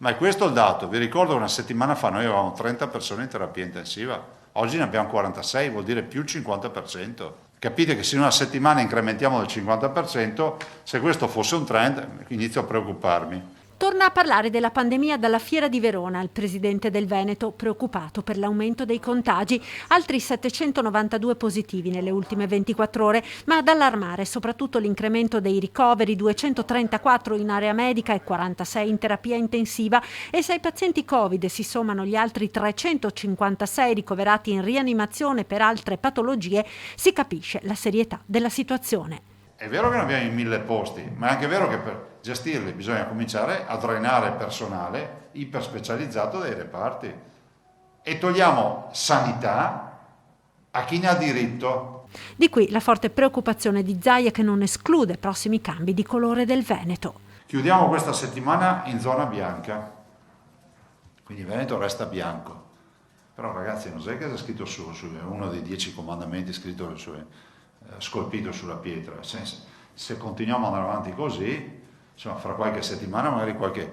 Ma è questo il dato. Vi ricordo che una settimana fa noi avevamo 30 persone in terapia intensiva, oggi ne abbiamo 46, vuol dire più il 50%. Capite che se in una settimana incrementiamo del 50%, se questo fosse un trend, inizio a preoccuparmi. Torna a parlare della pandemia dalla Fiera di Verona il presidente del Veneto, preoccupato per l'aumento dei contagi, altri 792 positivi nelle ultime 24 ore, ma ad allarmare soprattutto l'incremento dei ricoveri, 234 in area medica e 46 in terapia intensiva, e se ai pazienti Covid si sommano gli altri 356 ricoverati in rianimazione per altre patologie, si capisce la serietà della situazione. È vero che ne abbiamo in 1000 posti, ma è anche vero che per gestirli bisogna cominciare a drenare personale iperspecializzato dai reparti e togliamo sanità a chi ne ha diritto. Di qui la forte preoccupazione di Zaia, che non esclude prossimi cambi di colore del Veneto. Chiudiamo questa settimana in zona bianca, quindi il Veneto resta bianco. Però ragazzi, non sai che è scritto su uno dei 10 comandamenti scritto scolpito sulla pietra. Se continuiamo ad andare avanti così, insomma, fra qualche settimana magari qualche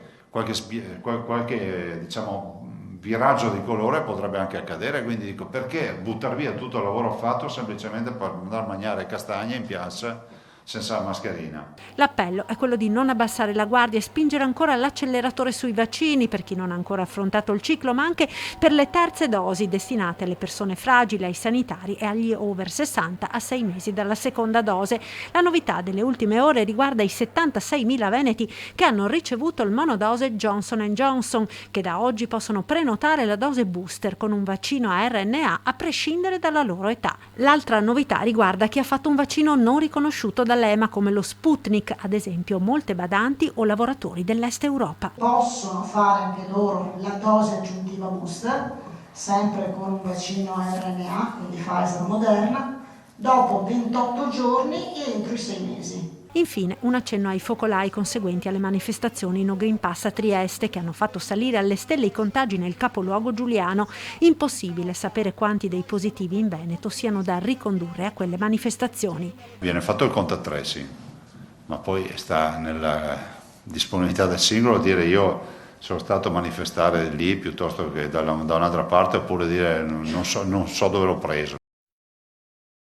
diciamo, viraggio di colore potrebbe anche accadere, quindi dico, perché buttare via tutto il lavoro fatto semplicemente per andare a mangiare castagne in piazza senza mascherina? L'appello è quello di non abbassare la guardia e spingere ancora l'acceleratore sui vaccini per chi non ha ancora affrontato il ciclo, ma anche per le terze dosi destinate alle persone fragili, ai sanitari e agli over 60 a 6 mesi dalla seconda dose. La novità delle ultime ore riguarda i 76.000 veneti che hanno ricevuto il monodose Johnson & Johnson, che da oggi possono prenotare la dose booster con un vaccino a RNA a prescindere dalla loro età. L'altra novità riguarda chi ha fatto un vaccino non riconosciuto dall'EMA, come lo Sputnik, ad esempio molte badanti o lavoratori dell'Est Europa. Possono fare anche loro la dose aggiuntiva booster, sempre con un vaccino a RNA, quindi Pfizer o Moderna, dopo 28 giorni e entro i 6 mesi. Infine, un accenno ai focolai conseguenti alle manifestazioni No Green Pass a Trieste, che hanno fatto salire alle stelle i contagi nel capoluogo giuliano. Impossibile sapere quanti dei positivi in Veneto siano da ricondurre a quelle manifestazioni. Viene fatto il contact tracing, ma poi sta nella disponibilità del singolo dire io sono stato a manifestare lì piuttosto che da un'altra parte, oppure dire non so dove l'ho preso.